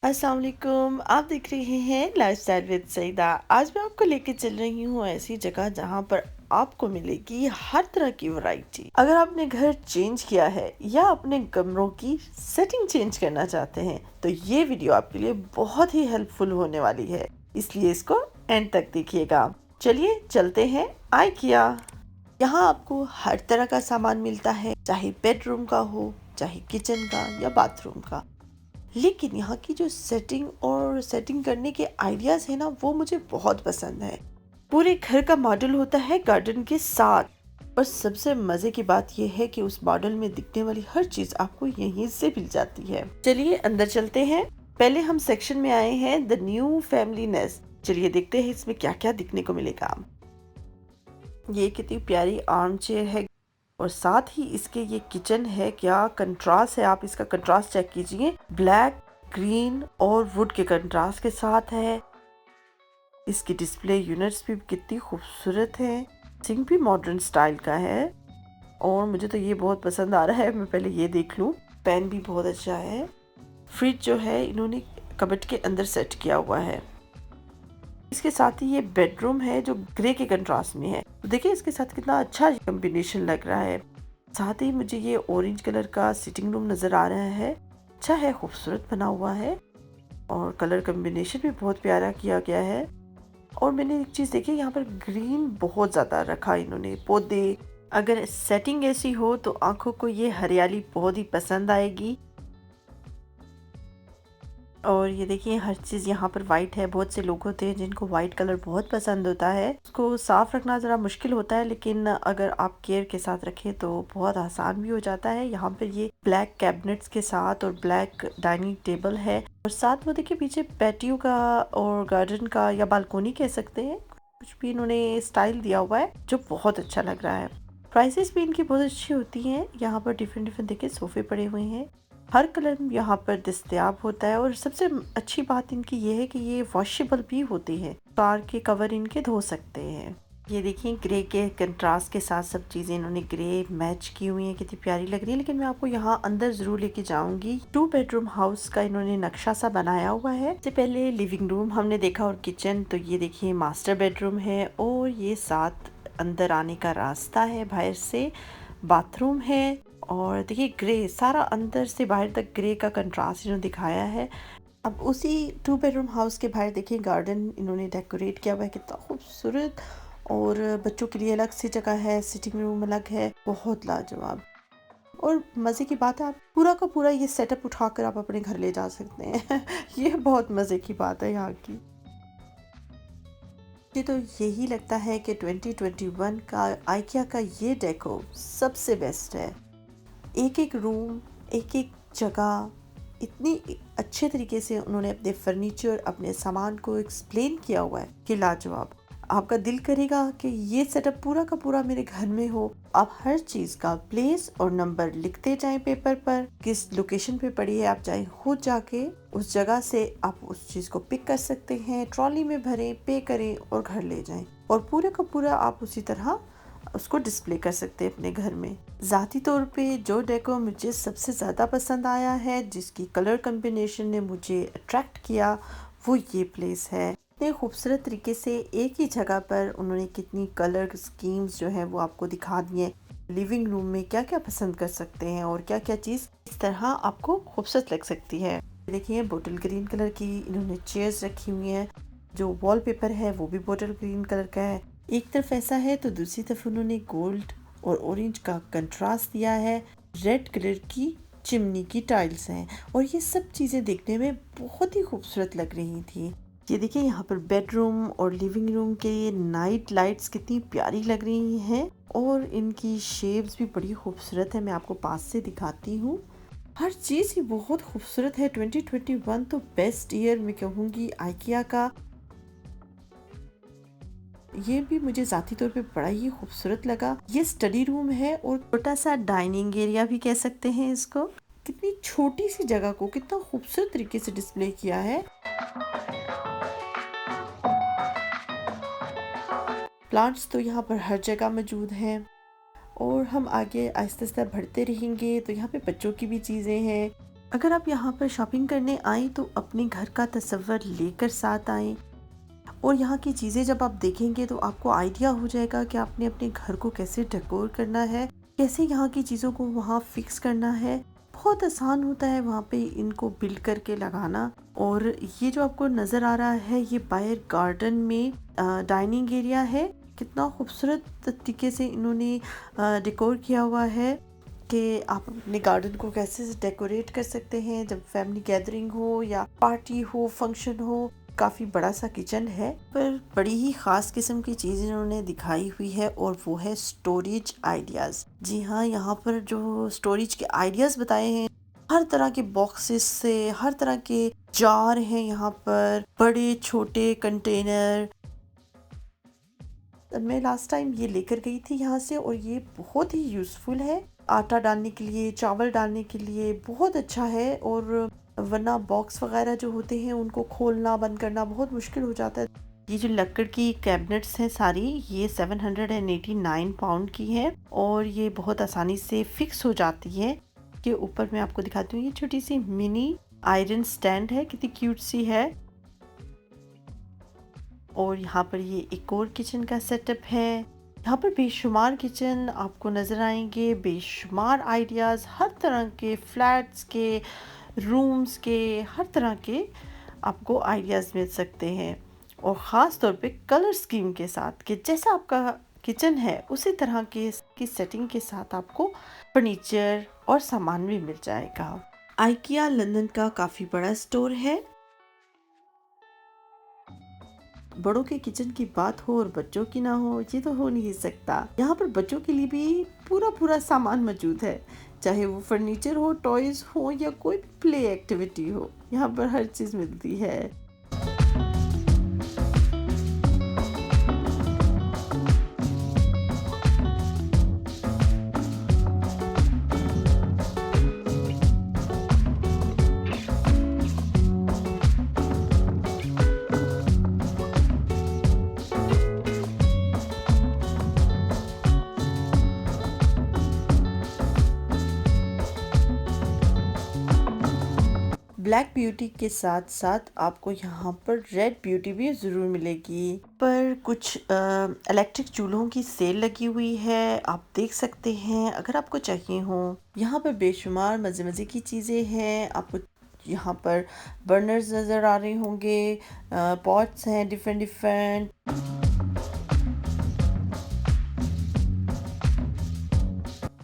अस्सलाम वालेकुम। आप देख रहे हैं लाइफस्टाइल विद सईदा। आज मैं आपको लेके चल रही हूँ ऐसी जगह जहाँ पर आपको मिलेगी हर तरह की वैरायटी। अगर आपने घर चेंज किया है या अपने कमरों की सेटिंग चेंज करना चाहते हैं तो ये वीडियो आपके लिए बहुत ही हेल्पफुल होने वाली है, इसलिए इसको एंड तक देखिएगा। चलिए चलते हैं आइकिया। यहाँ आपको हर तरह का सामान मिलता है, चाहे बेडरूम का हो, चाहे किचन का या बाथरूम का। लेकिन यहाँ की जो सेटिंग करने के आइडियाज है ना, वो मुझे बहुत पसंद है। पूरे घर का मॉडल होता है गार्डन के साथ, और सबसे मजे की बात यह है कि उस मॉडल में दिखने वाली हर चीज आपको यहीं से मिल जाती है। चलिए अंदर चलते हैं। पहले हम सेक्शन में आए हैं द न्यू फैमिली नेस्ट। चलिए देखते हैं इसमें क्या क्या दिखने को मिलेगा। ये कितनी प्यारी आर्म चेयर है और साथ ही इसके ये किचन है। क्या कंट्रास्ट है, आप इसका कंट्रास्ट चेक कीजिए। ब्लैक, ग्रीन और वुड के कंट्रास्ट के साथ है। इसकी डिस्प्ले यूनिट्स भी कितनी खूबसूरत है। सिंक भी मॉडर्न स्टाइल का है और मुझे तो ये बहुत पसंद आ रहा है। मैं पहले ये देख लूँ। पेन भी बहुत अच्छा है। फ्रिज जो है इन्होंने कबर्ड के अंदर सेट किया हुआ है। इसके साथ ही ये बेडरूम है जो ग्रे के कंट्रास्ट में है। तो देखिए इसके साथ कितना अच्छा कॉम्बिनेशन लग रहा है। साथ ही मुझे ये ऑरेंज कलर का सिटिंग रूम नजर आ रहा है। अच्छा है, खूबसूरत बना हुआ है और कलर कॉम्बिनेशन भी बहुत प्यारा किया गया है। और मैंने एक चीज देखी, यहाँ पर ग्रीन बहुत ज्यादा रखा इन्होंने, पौधे। अगर सेटिंग ऐसी हो तो आंखों को ये हरियाली बहुत ही पसंद आएगी। और ये देखिए हर चीज़ यहाँ पर वाइट है। बहुत से लोग होते हैं जिनको वाइट कलर बहुत पसंद होता है। उसको साफ रखना ज़रा मुश्किल होता है, लेकिन अगर आप केयर के साथ रखें तो बहुत आसान भी हो जाता है। यहाँ पर ये ब्लैक कैबिनेट्स के साथ और ब्लैक डाइनिंग टेबल है और साथ वो देखिए पीछे पैटियो का और गार्डन का या बालकोनी कह सकते हैं, कुछ भी इन्होंने स्टाइल दिया हुआ है जो बहुत अच्छा लग रहा है। प्राइसेस भी इनकी बहुत अच्छी होती हैं। यहाँ पर डिफरेंट डिफरेंट देखिए सोफे पड़े हुए हैं। हर कलर यहाँ पर दस्तयाब होता है और सबसे अच्छी बात इनकी ये है कि ये वॉशेबल भी होती है। कार के कवर इनके धो सकते हैं। ये देखिए ग्रे के कंट्रास्ट के साथ सब चीजें इन्होंने ग्रे मैच की हुई हैं, कितनी प्यारी लग रही है। लेकिन मैं आपको यहाँ अंदर जरूर लेके जाऊंगी। 2 बेडरूम हाउस का इन्होंने नक्शा सा बनाया हुआ है। इससे पहले लिविंग रूम हमने देखा और किचन, तो ये देखिए मास्टर बेडरूम है और ये साथ अंदर आने का रास्ता है। बाहर से बाथरूम है और देखिए ग्रे, सारा अंदर से बाहर तक ग्रे का कंट्रास्ट इन्होंने दिखाया है। अब उसी 2 बेडरूम हाउस के बाहर देखिए गार्डन इन्होंने डेकोरेट किया हुआ है, कितना खूबसूरत। और बच्चों के लिए अलग सी जगह है, सिटिंग रूम अलग है, बहुत लाजवाब। और मज़े की बात है, आप पूरा का पूरा ये सेटअप उठाकर आप अपने घर ले जा सकते हैं। ये बहुत मज़े की बात है यहाँ की। मुझे तो यही लगता है कि 2021 का आइकिया का ये डेको सबसे बेस्ट है। एक एक रूम, एक एक जगह, इतनी अच्छे तरीके से उन्होंने अपने फर्नीचर, अपने सामान को एक्सप्लेन किया हुआ है कि लाजवाब। आपका दिल करेगा कि ये सेटअप पूरा का पूरा मेरे घर में हो। आप हर चीज का प्लेस और नंबर लिखते जाएं पेपर पर, किस लोकेशन पे पड़ी है, आप चाहे खुद जाके उस जगह से आप उस चीज को पिक कर सकते हैं, ट्रॉली में भरें, पे करें और घर ले जाएं। और पूरा का पूरा आप उसी तरह उसको डिस्प्ले कर सकते हैं अपने घर में। ज़ाती तौर पे जो डेको मुझे सबसे ज़्यादा पसंद आया है, जिसकी कलर कॉम्बिनेशन ने मुझे अट्रैक्ट किया, वो ये प्लेस है। इतने खूबसूरत तरीके से एक ही जगह पर उन्होंने कितनी कलर स्कीम्स जो है वो आपको दिखा दिए। लिविंग रूम में क्या क्या पसंद कर सकते हैं और क्या क्या चीज़ इस तरह आपको खूबसूरत लग सकती है। देखिए बोटल ग्रीन कलर की इन्होंने चेयर्स रखी हुई हैं। जो वॉलपेपर है वो भी बोटल ग्रीन कलर का है। एक तरफ ऐसा है तो दूसरी तरफ उन्होंने गोल्ड और ऑरेंज का कंट्रास्ट दिया है। रेड कलर की चिमनी की टाइल्स हैं और ये सब चीज़ें देखने में बहुत ही खूबसूरत लग रही थी। ये देखिए यहाँ पर बेडरूम और लिविंग रूम के नाइट लाइट्स कितनी प्यारी लग रही हैं और इनकी शेप्स भी बड़ी खूबसूरत है। मैं आपको पास से दिखाती हूँ। हर चीज़ ही बहुत खूबसूरत है। 2021 तो बेस्ट ईयर मैं कहूँगी आइकिया का। ये भी मुझे ज़ाती तौर पे बड़ा ही खूबसूरत लगा। ये स्टडी रूम है और छोटा सा डाइनिंग एरिया भी कह सकते हैं इसको। कितनी छोटी सी जगह को कितना खूबसूरत तरीके से डिस्प्ले किया है। प्लांट्स तो यहाँ पर हर जगह मौजूद हैं और हम आगे आहिस्ता आहिस्ता बढ़ते रहेंगे तो यहाँ पे बच्चों की भी चीज़ें हैं। अगर आप यहाँ पर शॉपिंग करने आए तो अपने घर का तस्वर लेकर साथ आएँ और यहाँ की चीज़ें जब आप देखेंगे तो आपको आइडिया हो जाएगा कि आपने अपने घर को कैसे डेकोर करना है, कैसे यहाँ की चीज़ों को वहाँ फिक्स करना है। बहुत आसान होता है वहाँ पे इनको बिल्ड करके लगाना। और ये जो आपको नज़र आ रहा है ये बाहर गार्डन में डाइनिंग एरिया है। कितना खूबसूरत तरीके से इन्होंने डेकोर किया हुआ है कि आप अपने गार्डन को कैसे डेकोरेट कर सकते हैं जब फैमिली गैदरिंग हो या पार्टी हो, फंक्शन हो। काफ़ी बड़ा सा किचन है पर बड़ी ही ख़ास किस्म की चीज़ इन्होंने दिखाई हुई है और वो है स्टोरेज आइडियाज़। जी हाँ, यहाँ पर जो स्टोरेज के आइडियाज़ बताए हैं, हर तरह के बॉक्सेस से हर तरह के जार हैं यहाँ पर, बड़े छोटे कंटेनर। मैं लास्ट टाइम ये लेकर गई थी यहाँ से और ये बहुत ही यूज़फुल है। आटा डालने के लिए, चावल डालने के लिए बहुत अच्छा है। और वरना बॉक्स वगैरह जो होते हैं उनको खोलना बंद करना बहुत मुश्किल हो जाता है। ये जो लकड़ की कैबिनेट्स हैं सारी, ये 789 पाउंड की है और ये बहुत आसानी से फिक्स हो जाती है। के ऊपर मैं आपको दिखाती हूँ, ये छोटी सी मिनी आयरन स्टैंड है, कितनी क्यूट सी है। और यहाँ पर ये एक और किचन का सेटअप है। यहाँ पर बेशुमार किचन आपको नज़र आएंगे, बेशुमार आइडियाज़, हर तरह के फ्लैट्स के, रूम्स के, हर तरह के आपको आइडियाज़ मिल सकते हैं। और ख़ास तौर पे कलर स्कीम के साथ कि जैसा आपका किचन है उसी तरह के की सेटिंग के साथ आपको फर्नीचर और सामान भी मिल जाएगा। आइकिया लंदन का काफ़ी बड़ा स्टोर है। बड़ों के किचन की बात हो और बच्चों की ना हो, ये तो हो नहीं सकता। यहाँ पर बच्चों के लिए भी पूरा पूरा सामान मौजूद है, चाहे वो फर्नीचर हो, टॉयज हो या कोई भी प्ले एक्टिविटी हो, यहाँ पर हर चीज मिलती है। ब्लैक ब्यूटी के साथ साथ आपको यहाँ पर रेड ब्यूटी भी ज़रूर मिलेगी। पर कुछ इलेक्ट्रिक चूल्हों की सेल लगी हुई है, आप देख सकते हैं अगर आपको चाहिए हो। यहाँ पर बेशुमार मज़े मज़े की चीज़ें हैं। आपको यहाँ पर बर्नर्स नज़र आ रहे होंगे, पॉट्स हैं डिफरेंट डिफरेंट।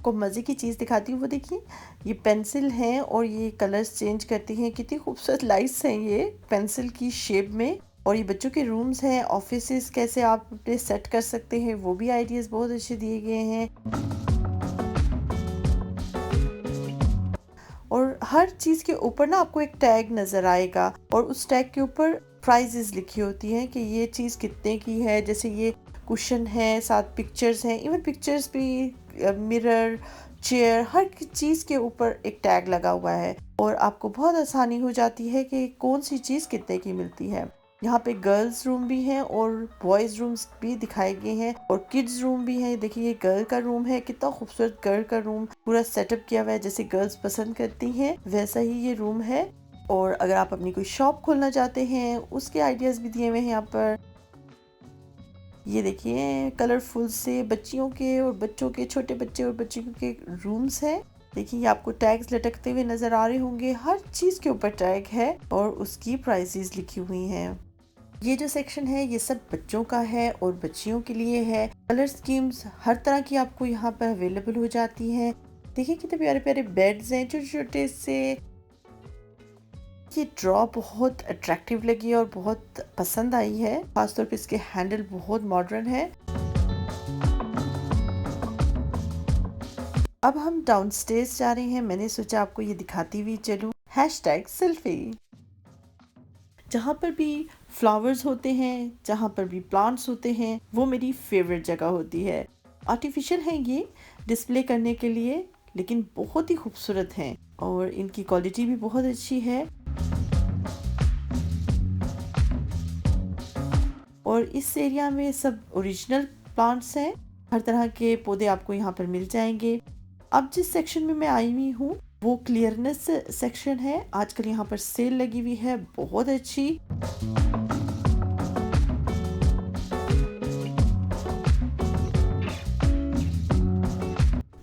को मज़े की चीज़ दिखाती हूँ, वो देखिए ये पेंसिल हैं और ये कलर्स चेंज करती हैं। कितनी खूबसूरत लाइट्स हैं ये पेंसिल की शेप में। और ये बच्चों के रूम्स हैं, ऑफिसेस कैसे आप अपने सेट कर सकते हैं, वो भी आइडियाज़ बहुत अच्छे दिए गए हैं। और हर चीज़ के ऊपर ना आपको एक टैग नज़र आएगा और उस टैग के ऊपर प्राइजेस लिखी होती हैं कि ये चीज़ कितने की है। जैसे ये कुशन है, साथ पिक्चर्स हैं, इवन पिक्चर्स भी, मिरर, चेयर, हर चीज़ के ऊपर एक टैग लगा हुआ है और आपको बहुत आसानी हो जाती है कि कौन सी चीज़ कितने की मिलती है। यहाँ पे गर्ल्स रूम भी हैं और बॉयज़ रूम्स भी दिखाए गए हैं और किड्स रूम भी है। देखिए ये गर्ल का रूम है, कितना खूबसूरत गर्ल का रूम पूरा सेटअप किया हुआ है, जैसे गर्ल्स पसंद करती हैं वैसा ही ये रूम है। और अगर आप अपनी कोई शॉप खोलना चाहते हैं उसके आइडियाज़ भी दिए हुए हैं यहाँ पर। ये देखिए कलरफुल से बच्चियों के और बच्चों के, छोटे बच्चे और बच्चियों के रूम्स हैं। देखिए ये आपको टैग्स लटकते हुए नजर आ रहे होंगे, हर चीज़ के ऊपर टैग है और उसकी प्राइसेस लिखी हुई हैं। ये जो सेक्शन है ये सब बच्चों का है और बच्चियों के लिए है। कलर स्कीम्स हर तरह की आपको यहाँ पर अवेलेबल हो जाती हैं। देखिए कितने प्यारे प्यारे बेड्स हैं छोटे छोटे से। ये ड्रॉ बहुत अट्रैक्टिव लगी और बहुत पसंद आई है, खासतौर पे इसके हैंडल बहुत मॉडर्न है। अब हम डाउनस्टेयर्स जा रहे हैं, मैंने सोचा आपको ये दिखाती हुई चलूं। #सेल्फी। जहाँ पर भी फ्लावर्स होते हैं, जहाँ पर भी प्लांट्स होते हैं, वो मेरी फेवरेट जगह होती है। आर्टिफिशियल है ये डिस्प्ले करने के लिए, लेकिन बहुत ही खूबसूरत हैं और इनकी क्वालिटी भी बहुत अच्छी है। और इस एरिया में सब ओरिजिनल प्लांट्स हैं, हर तरह के पौधे आपको यहाँ पर मिल जाएंगे। अब जिस सेक्शन में मैं आई हुई हूँ वो क्लियरनेस सेक्शन है। आजकल यहाँ पर सेल लगी हुई है बहुत अच्छी।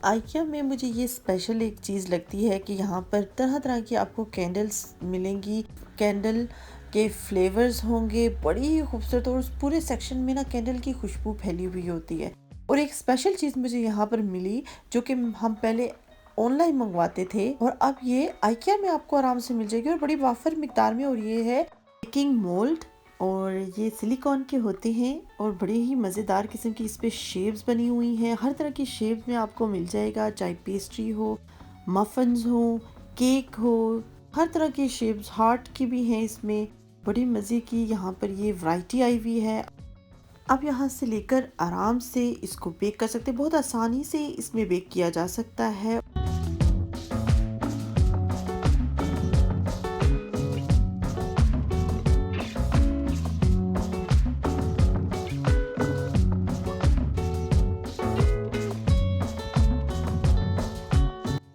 आइकिया में मुझे ये स्पेशल एक चीज़ लगती है कि यहाँ पर तरह तरह की आपको कैंडल्स मिलेंगी। कैंडल के फ्लेवर्स होंगे बड़ी ही खूबसूरत, और उस पूरे सेक्शन में ना कैंडल की खुशबू फैली हुई होती है। और एक स्पेशल चीज़ मुझे यहाँ पर मिली जो कि हम पहले ऑनलाइन मंगवाते थे, और अब ये आइकिया में आपको आराम से मिल जाएगी और बड़ी वाफर मिकदार में। और ये है बेकिंग मोल्ड, और ये सिलिकॉन के होते हैं और बड़े ही मज़ेदार किस्म की इस पे शेप्स बनी हुई हैं। हर तरह की शेप में आपको मिल जाएगा, चाहे पेस्ट्री हो, मफन्स हो, केक हो, हर तरह की शेप्स, हार्ट की भी हैं इसमें। बड़ी मज़े की यहाँ पर ये वैरायटी आई हुई है। आप यहाँ से लेकर आराम से इसको बेक कर सकते हैं, बहुत आसानी से इसमें बेक किया जा सकता है।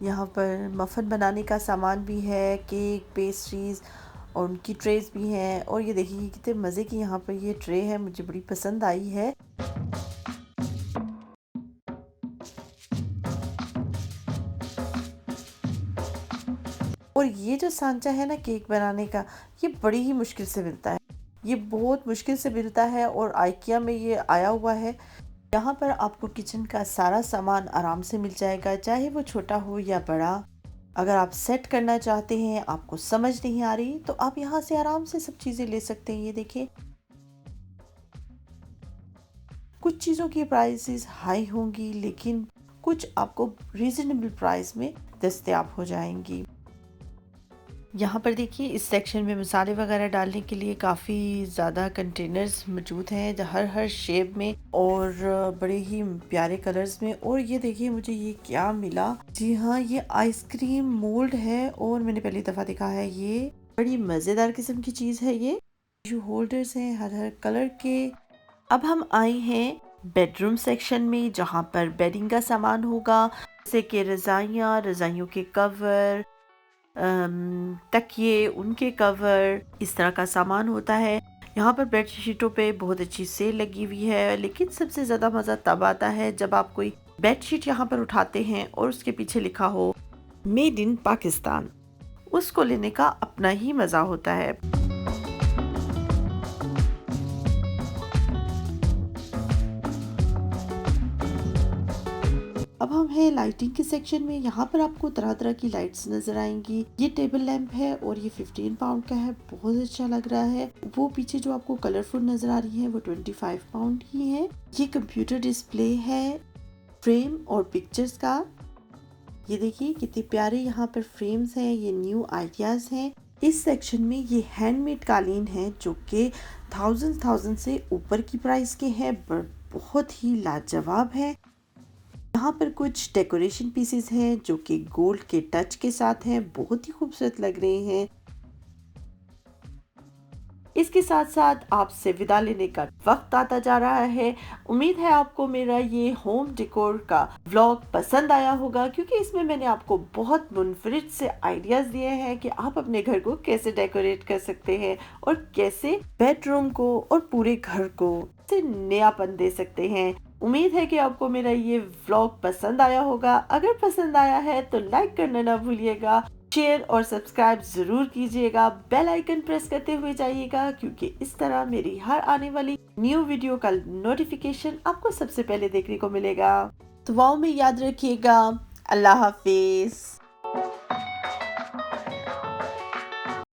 यहाँ पर मफ़न बनाने का सामान भी है, केक, पेस्ट्रीज़ और उनकी ट्रेस भी हैं। और ये देखिए कितने मज़े की यहाँ पर ये ट्रे है, मुझे बड़ी पसंद आई है। और ये जो सांचा है ना केक बनाने का, ये बड़ी ही मुश्किल से मिलता है। ये बहुत मुश्किल से मिलता है और आइकिया में ये आया हुआ है। यहाँ पर आपको किचन का सारा सामान आराम से मिल जाएगा, चाहे वो छोटा हो या बड़ा। अगर आप सेट करना चाहते हैं, आपको समझ नहीं आ रही, तो आप यहाँ से आराम से सब चीज़ें ले सकते हैं। ये देखिए, कुछ चीज़ों की प्राइसेस हाई होंगी, लेकिन कुछ आपको रीजनेबल प्राइस में दस्तयाब हो जाएंगी। यहाँ पर देखिए इस सेक्शन में मसाले वगैरह डालने के लिए काफ़ी ज़्यादा कंटेनर्स मौजूद हैं, हर शेप में और बड़े ही प्यारे कलर्स में। और ये देखिए मुझे ये क्या मिला, जी हाँ, ये आइसक्रीम मोल्ड है और मैंने पहली दफ़ा देखा है। ये बड़ी मज़ेदार किस्म की चीज़ है। ये जो होल्डर्स हैं हर कलर के। अब हम आए हैं बेडरूम सेक्शन में, जहाँ पर बेडिंग का सामान होगा, जैसे कि रज़ाइयाँ, रज़ाइयों के कवर, तकिए, उनके कवर, इस तरह का सामान होता है। यहाँ पर बेड शीटों पे बहुत अच्छी सेल लगी हुई है, लेकिन सबसे ज़्यादा मज़ा तब आता है जब आप कोई बेड शीट यहाँ पर उठाते हैं और उसके पीछे लिखा हो मेड इन पाकिस्तान। उसको लेने का अपना ही मज़ा होता है। अब हम हैं लाइटिंग के सेक्शन में। यहाँ पर आपको तरह तरह की लाइट्स नजर आएंगी। ये टेबल लैंप है और ये 15 पाउंड का है, बहुत अच्छा लग रहा है। वो पीछे जो आपको कलरफुल नजर आ रही है वो 25 पाउंड की है। ये कंप्यूटर डिस्प्ले है फ्रेम और पिक्चर्स का। ये देखिए कितने प्यारे यहाँ पर फ्रेम्स हैं, ये न्यू आइडियाज हैं। इस सेक्शन में ये हैंडमेड कालीन है जो कि थाउजेंड से ऊपर की प्राइस के हैं, बहुत ही लाजवाब है। यहाँ पर कुछ डेकोरेशन पीसेस हैं जो कि गोल्ड के टच के साथ हैं, बहुत ही खूबसूरत लग रहे हैं। इसके साथ साथ आपसे विदा लेने का वक्त आता जा रहा है। उम्मीद है आपको मेरा ये होम डेकोर का व्लॉग पसंद आया होगा, क्योंकि इसमें मैंने आपको बहुत मुनफरिद से आइडियाज दिए हैं कि आप अपने घर को कैसे डेकोरेट कर सकते हैं और कैसे बेडरूम को और पूरे घर को से नयापन दे सकते हैं। उम्मीद है कि आपको मेरा ये व्लॉग पसंद आया होगा। अगर पसंद आया है तो लाइक करना ना भूलिएगा, शेयर और सब्सक्राइब जरूर कीजिएगा, बेल आइकन प्रेस करते हुए जाइएगा, क्योंकि इस तरह मेरी हर आने वाली न्यू वीडियो का नोटिफिकेशन आपको सबसे पहले देखने को मिलेगा। दुआओं में याद रखिएगा। अल्लाह हाफिज।